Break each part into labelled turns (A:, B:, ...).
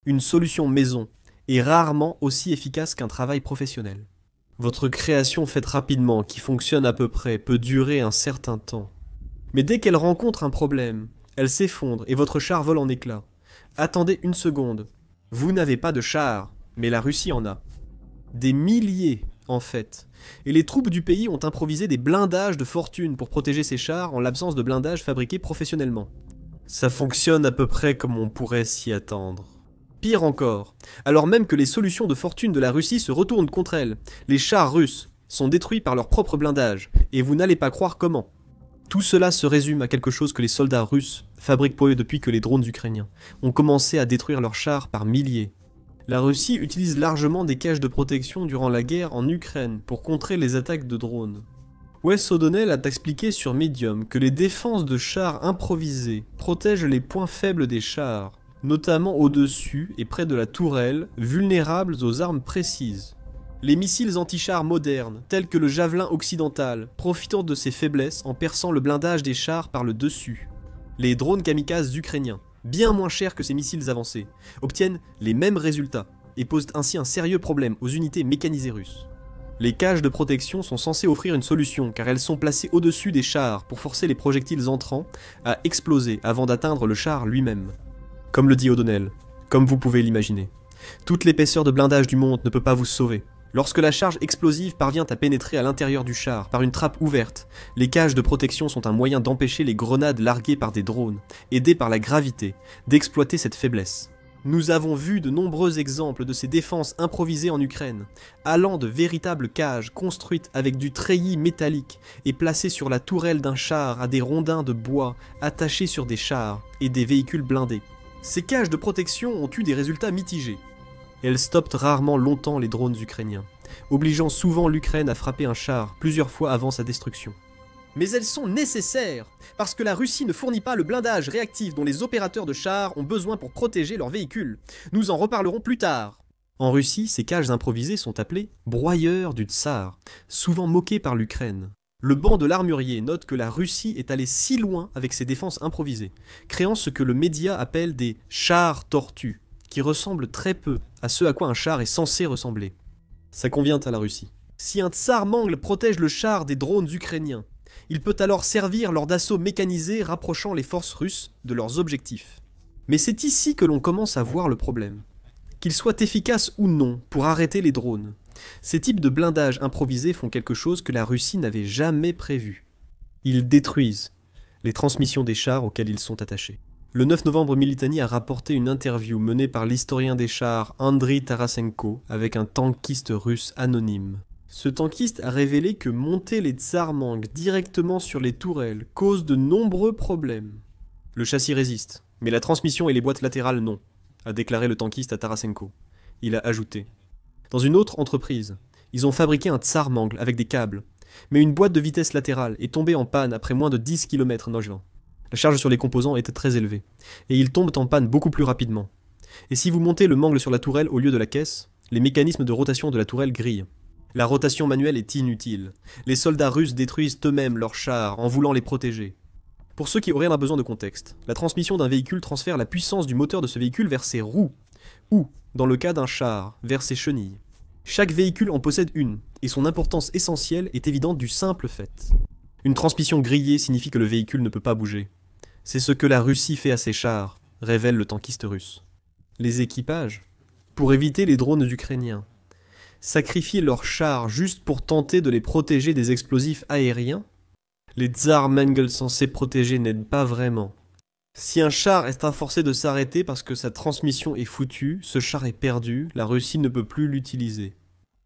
A: Une solution maison est rarement aussi efficace qu'un travail professionnel. Votre création faite rapidement, qui fonctionne à peu près, peut durer un certain temps. Mais dès qu'elle rencontre un problème, elle s'effondre et votre char vole en éclats. Attendez une seconde. Vous n'avez pas de char, mais la Russie en a. Des milliers, en fait. Et les troupes du pays ont improvisé des blindages de fortune pour protéger ces chars en l'absence de blindages fabriqués professionnellement. Ça fonctionne à peu près comme on pourrait s'y attendre. Pire encore, alors même que les solutions de fortune de la Russie se retournent contre elle, les chars russes sont détruits par leur propre blindage, et vous n'allez pas croire comment. Tout cela se résume à quelque chose que les soldats russes fabriquent pour eux depuis que les drones ukrainiens ont commencé à détruire leurs chars par milliers. La Russie utilise largement des cages de protection durant la guerre en Ukraine pour contrer les attaques de drones. Wes O'Donnell a expliqué sur Medium que les défenses de chars improvisés protègent les points faibles des chars, notamment au-dessus et près de la tourelle, vulnérables aux armes précises. Les missiles anti-chars modernes, tels que le Javelin occidental, profitant de ces faiblesses en perçant le blindage des chars par le dessus. Les drones kamikazes ukrainiens, bien moins chers que ces missiles avancés, obtiennent les mêmes résultats et posent ainsi un sérieux problème aux unités mécanisées russes. Les cages de protection sont censées offrir une solution car elles sont placées au-dessus des chars pour forcer les projectiles entrants à exploser avant d'atteindre le char lui-même. Comme le dit O'Donnell, comme vous pouvez l'imaginer. Toute l'épaisseur de blindage du monde ne peut pas vous sauver. Lorsque la charge explosive parvient à pénétrer à l'intérieur du char par une trappe ouverte, les cages de protection sont un moyen d'empêcher les grenades larguées par des drones, aidés par la gravité, d'exploiter cette faiblesse. Nous avons vu de nombreux exemples de ces défenses improvisées en Ukraine, allant de véritables cages construites avec du treillis métallique et placées sur la tourelle d'un char à des rondins de bois attachés sur des chars et des véhicules blindés. Ces cages de protection ont eu des résultats mitigés. Elles stoppent rarement longtemps les drones ukrainiens, obligeant souvent l'Ukraine à frapper un char plusieurs fois avant sa destruction. Mais elles sont nécessaires, parce que la Russie ne fournit pas le blindage réactif dont les opérateurs de chars ont besoin pour protéger leurs véhicules. Nous en reparlerons plus tard. En Russie, ces cages improvisées sont appelées « broyeurs du tsar », souvent moquées par l'Ukraine. Le banc de l'armurier note que la Russie est allée si loin avec ses défenses improvisées, créant ce que le média appelle des « chars tortues », qui ressemblent très peu à ce à quoi un char est censé ressembler. Ça convient à la Russie. Si un tsar mangle protège le char des drones ukrainiens, il peut alors servir lors d'assauts mécanisés rapprochant les forces russes de leurs objectifs. Mais c'est ici que l'on commence à voir le problème. Qu'ils soient efficaces ou non pour arrêter les drones, ces types de blindages improvisés font quelque chose que la Russie n'avait jamais prévu. Ils détruisent les transmissions des chars auxquels ils sont attachés. Le 9 novembre, Militani a rapporté une interview menée par l'historien des chars Andriy Tarasenko avec un tankiste russe anonyme. Ce tankiste a révélé que monter les tsarmangs directement sur les tourelles cause de nombreux problèmes. Le châssis résiste, mais la transmission et les boîtes latérales non, a déclaré le tankiste à Tarasenko. Il a ajouté: dans une autre entreprise, ils ont fabriqué un tsar-mangle avec des câbles, mais une boîte de vitesse latérale est tombée en panne après moins de 10 km nogevent. La charge sur les composants était très élevée, et ils tombent en panne beaucoup plus rapidement. Et si vous montez le mangle sur la tourelle au lieu de la caisse, les mécanismes de rotation de la tourelle grillent. La rotation manuelle est inutile. Les soldats russes détruisent eux-mêmes leurs chars en voulant les protéger. Pour ceux qui auraient un besoin de contexte, la transmission d'un véhicule transfère la puissance du moteur de ce véhicule vers ses roues, ou, dans le cas d'un char, vers ses chenilles. Chaque véhicule en possède une, et son importance essentielle est évidente du simple fait. Une transmission grillée signifie que le véhicule ne peut pas bouger. C'est ce que la Russie fait à ses chars, révèle le tankiste russe. Les équipages, pour éviter les drones ukrainiens, sacrifient leurs chars juste pour tenter de les protéger des explosifs aériens? Les tsar-mangles censés protéger n'aident pas vraiment. Si un char est forcé de s'arrêter parce que sa transmission est foutue, ce char est perdu, la Russie ne peut plus l'utiliser.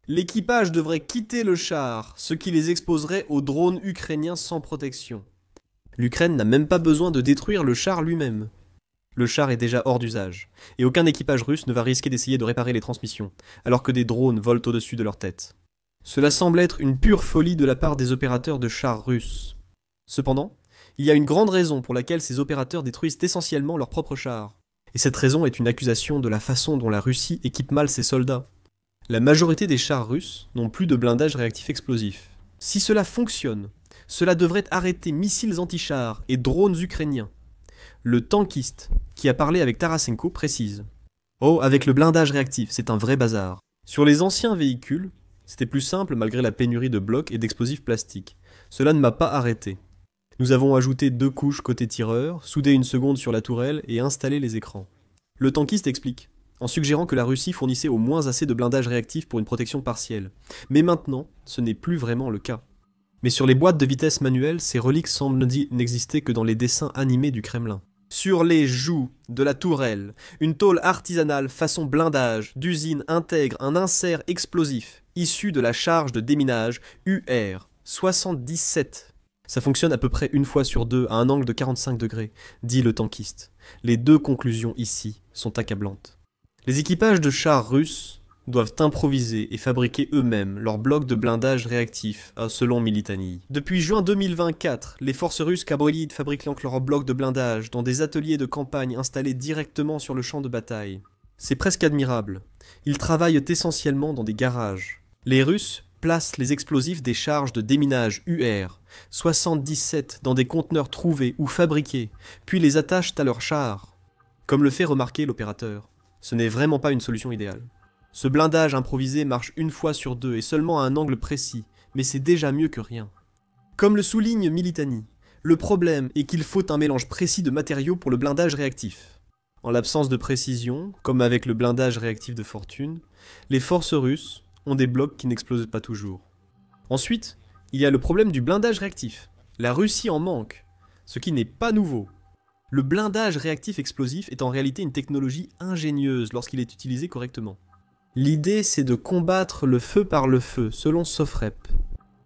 A: L'équipage devrait quitter le char, ce qui les exposerait aux drones ukrainiens sans protection. L'Ukraine n'a même pas besoin de détruire le char lui-même. Le char est déjà hors d'usage, et aucun équipage russe ne va risquer d'essayer de réparer les transmissions, alors que des drones volent au-dessus de leur tête. Cela semble être une pure folie de la part des opérateurs de chars russes. Cependant, il y a une grande raison pour laquelle ces opérateurs détruisent essentiellement leurs propres chars. Et cette raison est une accusation de la façon dont la Russie équipe mal ses soldats. La majorité des chars russes n'ont plus de blindage réactif explosif. Si cela fonctionne, cela devrait arrêter missiles anti-chars et drones ukrainiens. Le tankiste, qui a parlé avec Tarasenko, précise: Oh, avec le blindage réactif, c'est un vrai bazar. Sur les anciens véhicules, c'était plus simple malgré la pénurie de blocs et d'explosifs plastiques. Cela ne m'a pas arrêté. Nous avons ajouté 2 couches côté tireur, soudé une seconde sur la tourelle et installé les écrans. Le tankiste explique, en suggérant que la Russie fournissait au moins assez de blindage réactif pour une protection partielle. Mais maintenant, ce n'est plus vraiment le cas. Mais sur les boîtes de vitesse manuelles, ces reliques semblent n'exister que dans les dessins animés du Kremlin. Sur les joues de la tourelle, une tôle artisanale façon blindage d'usine intègre un insert explosif issu de la charge de déminage UR 77. Ça fonctionne à peu près une fois sur deux à un angle de 45 degrés, dit le tankiste. Les 2 conclusions ici sont accablantes. Les équipages de chars russes doivent improviser et fabriquer eux-mêmes leurs blocs de blindage réactif, selon Militani. Depuis juin 2024, les forces russes cabrolides fabriquent leurs blocs de blindage dans des ateliers de campagne installés directement sur le champ de bataille. C'est presque admirable. Ils travaillent essentiellement dans des garages. Les Russes placent les explosifs des charges de déminage UR 77 dans des conteneurs trouvés ou fabriqués, puis les attachent à leurs chars. Comme le fait remarquer l'opérateur, ce n'est vraiment pas une solution idéale. Ce blindage improvisé marche une fois sur 2 et seulement à un angle précis, mais c'est déjà mieux que rien. Comme le souligne Militani, le problème est qu'il faut un mélange précis de matériaux pour le blindage réactif. En l'absence de précision, comme avec le blindage réactif de Fortune, les forces russes ont des blocs qui n'explosent pas toujours. Ensuite, il y a le problème du blindage réactif. La Russie en manque, ce qui n'est pas nouveau. Le blindage réactif explosif est en réalité une technologie ingénieuse lorsqu'il est utilisé correctement. L'idée, c'est de combattre le feu par le feu, selon Sofrep.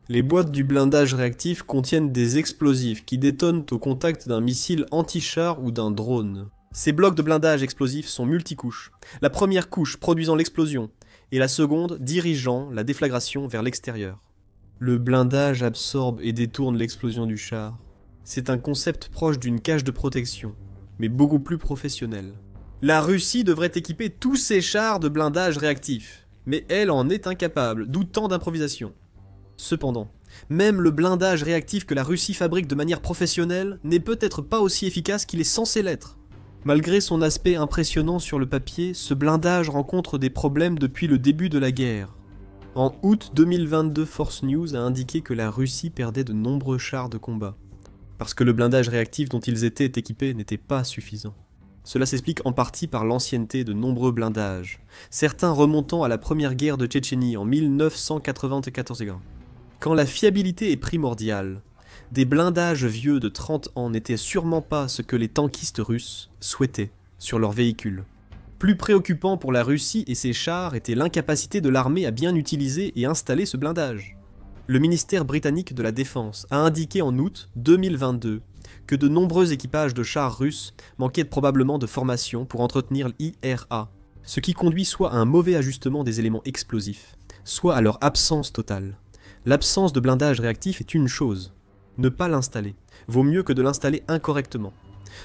A: Les boîtes du blindage réactif contiennent des explosifs qui détonnent au contact d'un missile anti-char ou d'un drone. Ces blocs de blindage explosif sont multicouches. La première couche produisant l'explosion, et la seconde dirigeant la déflagration vers l'extérieur. Le blindage absorbe et détourne l'explosion du char. C'est un concept proche d'une cage de protection, mais beaucoup plus professionnel. La Russie devrait équiper tous ses chars de blindage réactif, mais elle en est incapable, d'où tant d'improvisation. Cependant, même le blindage réactif que la Russie fabrique de manière professionnelle n'est peut-être pas aussi efficace qu'il est censé l'être. Malgré son aspect impressionnant sur le papier, ce blindage rencontre des problèmes depuis le début de la guerre. En août 2022, Force News a indiqué que la Russie perdait de nombreux chars de combat, parce que le blindage réactif dont ils étaient équipés n'était pas suffisant. Cela s'explique en partie par l'ancienneté de nombreux blindages, certains remontant à la première guerre de Tchétchénie en 1994. Quand la fiabilité est primordiale, des blindages vieux de 30 ans n'étaient sûrement pas ce que les tankistes russes souhaitaient sur leurs véhicules. Plus préoccupant pour la Russie et ses chars était l'incapacité de l'armée à bien utiliser et installer ce blindage. Le ministère britannique de la Défense a indiqué en août 2022 que de nombreux équipages de chars russes manquaient probablement de formation pour entretenir l'IRA, ce qui conduit soit à un mauvais ajustement des éléments explosifs, soit à leur absence totale. L'absence de blindage réactif est une chose. Ne pas l'installer vaut mieux que de l'installer incorrectement.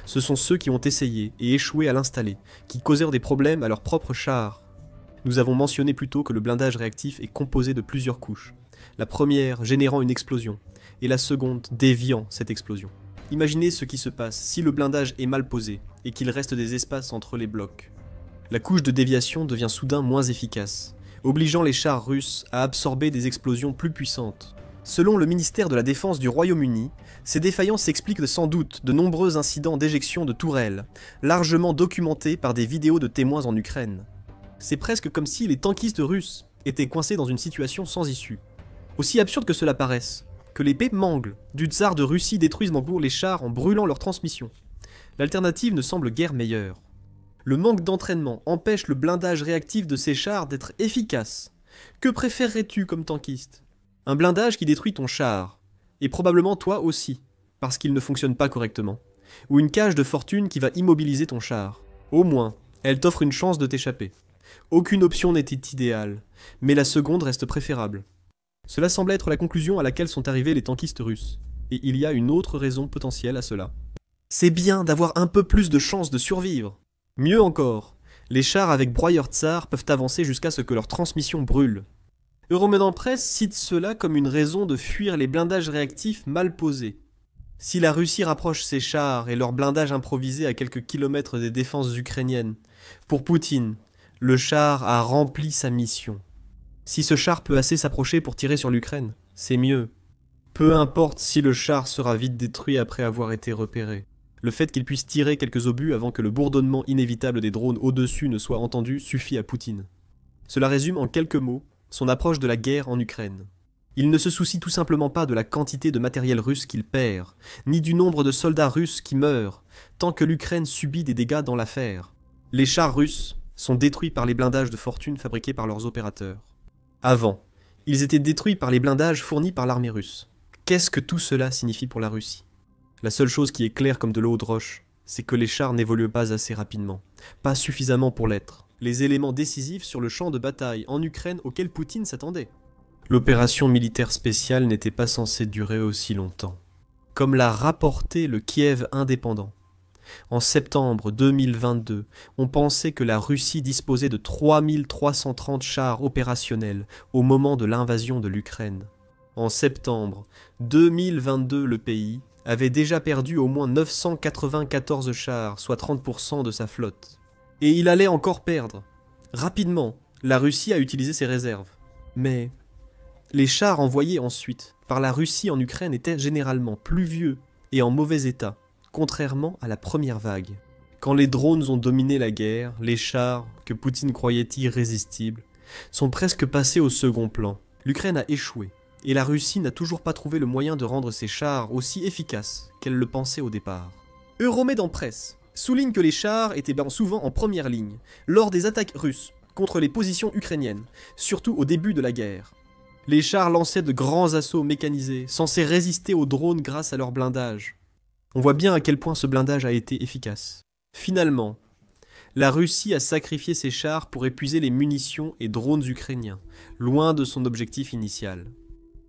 A: Ce sont ceux qui ont essayé et échoué à l'installer, qui causèrent des problèmes à leurs propres chars. Nous avons mentionné plus tôt que le blindage réactif est composé de plusieurs couches, la première générant une explosion, et la seconde déviant cette explosion. Imaginez ce qui se passe si le blindage est mal posé, et qu'il reste des espaces entre les blocs. La couche de déviation devient soudain moins efficace, obligeant les chars russes à absorber des explosions plus puissantes. Selon le ministère de la Défense du Royaume-Uni, ces défaillances s'expliquent sans doute de nombreux incidents d'éjection de tourelles, largement documentés par des vidéos de témoins en Ukraine. C'est presque comme si les tankistes russes étaient coincés dans une situation sans issue. Aussi absurde que cela paraisse, que les mangles du tsar de Russie détruisent en cours les chars en brûlant leur transmission. L'alternative ne semble guère meilleure. Le manque d'entraînement empêche le blindage réactif de ces chars d'être efficace. Que préférerais-tu comme tankiste ? Un blindage qui détruit ton char, et probablement toi aussi, parce qu'il ne fonctionne pas correctement. Ou une cage de fortune qui va immobiliser ton char. Au moins, elle t'offre une chance de t'échapper. Aucune option n'était idéale, mais la seconde reste préférable. Cela semble être la conclusion à laquelle sont arrivés les tankistes russes. Et il y a une autre raison potentielle à cela. C'est bien d'avoir un peu plus de chances de survivre. Mieux encore, les chars avec broyeur tsar peuvent avancer jusqu'à ce que leur transmission brûle. Euromédan Press cite cela comme une raison de fuir les blindages réactifs mal posés. Si la Russie rapproche ses chars et leurs blindages improvisés à quelques kilomètres des défenses ukrainiennes, Pour Poutine, le char a rempli sa mission. Si ce char peut assez s'approcher pour tirer sur l'Ukraine, c'est mieux. Peu importe si le char sera vite détruit après avoir été repéré. Le fait qu'il puisse tirer quelques obus avant que le bourdonnement inévitable des drones au-dessus ne soit entendu suffit à Poutine. Cela résume en quelques mots son approche de la guerre en Ukraine. Il ne se soucie tout simplement pas de la quantité de matériel russe qu'il perd, ni du nombre de soldats russes qui meurent, tant que l'Ukraine subit des dégâts dans l'affaire. Les chars russes sont détruits par les blindages de fortune fabriqués par leurs opérateurs. Avant, ils étaient détruits par les blindages fournis par l'armée russe. Qu'est-ce que tout cela signifie pour la Russie ? La seule chose qui est claire comme de l'eau de roche, c'est que les chars n'évoluent pas assez rapidement, pas suffisamment pour l'être. Les éléments décisifs sur le champ de bataille en Ukraine auxquels Poutine s'attendait. L'opération militaire spéciale n'était pas censée durer aussi longtemps. Comme l'a rapporté le Kiev indépendant. En septembre 2022, on pensait que la Russie disposait de 3330 chars opérationnels au moment de l'invasion de l'Ukraine. En septembre 2022, le pays avait déjà perdu au moins 994 chars, soit 30% de sa flotte. Et il allait encore perdre. Rapidement, la Russie a utilisé ses réserves. Mais les chars envoyés ensuite par la Russie en Ukraine étaient généralement plus vieux et en mauvais état, contrairement à la première vague. Quand les drones ont dominé la guerre, les chars, que Poutine croyait irrésistibles, sont presque passés au second plan. L'Ukraine a échoué, et la Russie n'a toujours pas trouvé le moyen de rendre ses chars aussi efficaces qu'elle le pensait au départ. Euromed en presse souligne que les chars étaient souvent en première ligne, lors des attaques russes, contre les positions ukrainiennes, surtout au début de la guerre. Les chars lançaient de grands assauts mécanisés, censés résister aux drones grâce à leur blindage. On voit bien à quel point ce blindage a été efficace. Finalement, la Russie a sacrifié ses chars pour épuiser les munitions et drones ukrainiens, loin de son objectif initial.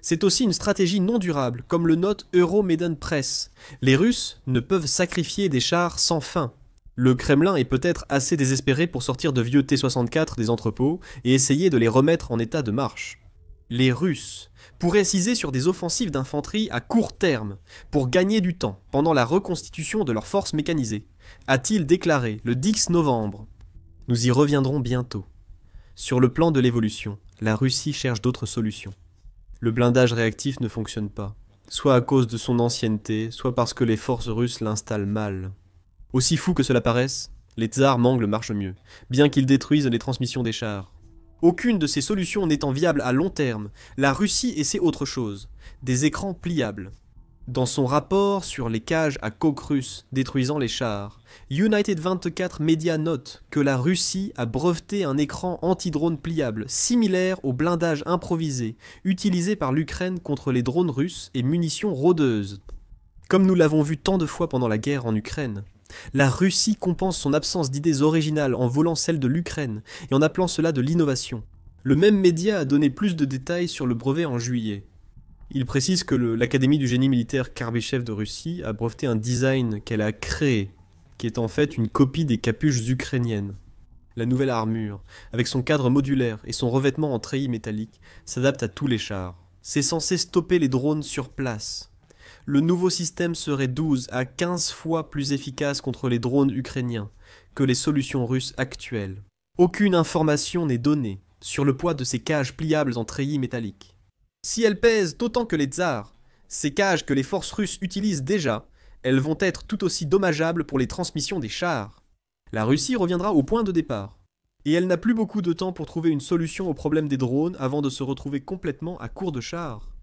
A: C'est aussi une stratégie non durable, comme le note Euromaidan Press. Les Russes ne peuvent sacrifier des chars sans fin. Le Kremlin est peut-être assez désespéré pour sortir de vieux T-64 des entrepôts et essayer de les remettre en état de marche. Les Russes pourraient ciser sur des offensives d'infanterie à court terme pour gagner du temps pendant la reconstitution de leurs forces mécanisées, a-t-il déclaré le 10 novembre. Nous y reviendrons bientôt. Sur le plan de l'évolution, la Russie cherche d'autres solutions. Le blindage réactif ne fonctionne pas, soit à cause de son ancienneté, soit parce que les forces russes l'installent mal. Aussi fou que cela paraisse, les tsars mangles marchent mieux, bien qu'ils détruisent les transmissions des chars. Aucune de ces solutions n'étant viable à long terme, la Russie essaie autre chose, des écrans pliables. Dans son rapport sur les cages à coke russes détruisant les chars, United 24 Media note que la Russie a breveté un écran anti-drone pliable similaire au blindage improvisé utilisé par l'Ukraine contre les drones russes et munitions rôdeuses. Comme nous l'avons vu tant de fois pendant la guerre en Ukraine, la Russie compense son absence d'idées originales en volant celles de l'Ukraine et en appelant cela de l'innovation. Le même média a donné plus de détails sur le brevet en juillet. Il précise que l'Académie du génie militaire Karbychev de Russie a breveté un design qu'elle a créé, qui est en fait une copie des capuches ukrainiennes. La nouvelle armure, avec son cadre modulaire et son revêtement en treillis métallique, s'adapte à tous les chars. C'est censé stopper les drones sur place. Le nouveau système serait 12 à 15 fois plus efficace contre les drones ukrainiens que les solutions russes actuelles. Aucune information n'est donnée sur le poids de ces cages pliables en treillis métallique. Si elles pèsent autant que les tsars, ces cages que les forces russes utilisent déjà, elles vont être tout aussi dommageables pour les transmissions des chars. La Russie reviendra au point de départ. Et elle n'a plus beaucoup de temps pour trouver une solution au problème des drones avant de se retrouver complètement à court de chars.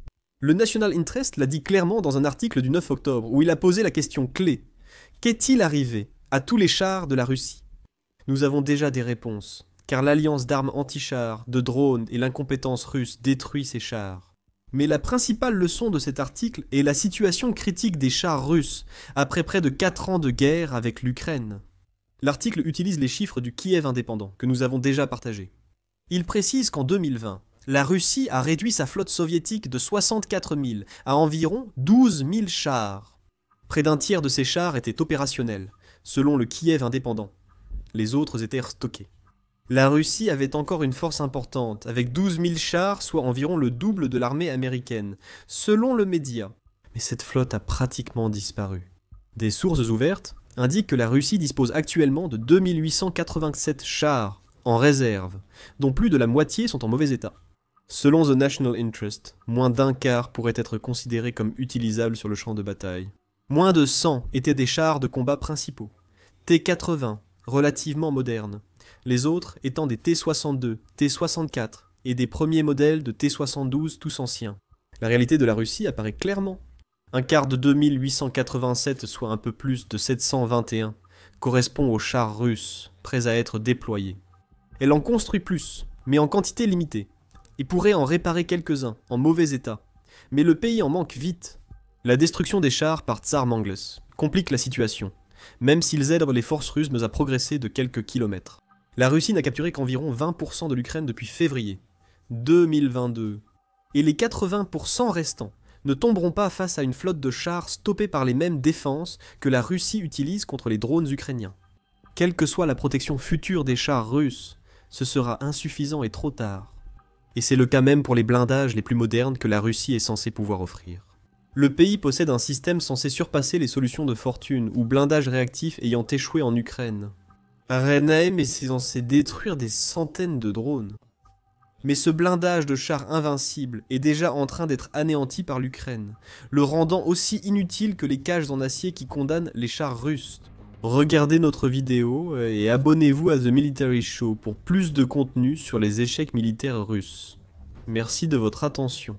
A: Le National Interest l'a dit clairement dans un article du 9 octobre, où il a posé la question clé. Qu'est-il arrivé à tous les chars de la Russie ? Nous avons déjà des réponses, car l'alliance d'armes anti-chars, de drones et l'incompétence russe détruit ces chars. Mais la principale leçon de cet article est la situation critique des chars russes, après près de 4 ans de guerre avec l'Ukraine. L'article utilise les chiffres du Kiev indépendant, que nous avons déjà partagés. Il précise qu'en 2020, la Russie a réduit sa flotte soviétique de 64 000 à environ 12 000 chars. Près d'un tiers de ces chars étaient opérationnels, selon le Kiev indépendant. Les autres étaient stockés. La Russie avait encore une force importante, avec 12 000 chars, soit environ le double de l'armée américaine, selon le média. Mais cette flotte a pratiquement disparu. Des sources ouvertes indique que la Russie dispose actuellement de 2887 chars en réserve, dont plus de la moitié sont en mauvais état. Selon The National Interest, moins d'un quart pourrait être considéré comme utilisable sur le champ de bataille. Moins de 100 étaient des chars de combat principaux. T-80, relativement modernes. Les autres étant des T-62, T-64 et des premiers modèles de T-72 tous anciens. La réalité de la Russie apparaît clairement. Un quart de 2887, soit un peu plus de 721, correspond aux chars russes, prêts à être déployés. Elle en construit plus, mais en quantité limitée, et pourrait en réparer quelques-uns, en mauvais état. Mais le pays en manque vite. La destruction des chars par Tsar Mangles complique la situation, même s'ils aident les forces russes à progresser de quelques kilomètres. La Russie n'a capturé qu'environ 20% de l'Ukraine depuis février 2022, et les 80% restants ne tomberont pas face à une flotte de chars stoppée par les mêmes défenses que la Russie utilise contre les drones ukrainiens. Quelle que soit la protection future des chars russes, ce sera insuffisant et trop tard. Et c'est le cas même pour les blindages les plus modernes que la Russie est censée pouvoir offrir. Le pays possède un système censé surpasser les solutions de fortune ou blindages réactifs ayant échoué en Ukraine. Renaim est censé détruire des centaines de drones. Mais ce blindage de chars invincibles est déjà en train d'être anéanti par l'Ukraine, le rendant aussi inutile que les cages en acier qui condamnent les chars russes. Regardez notre vidéo et abonnez-vous à The Military Show pour plus de contenu sur les échecs militaires russes. Merci de votre attention.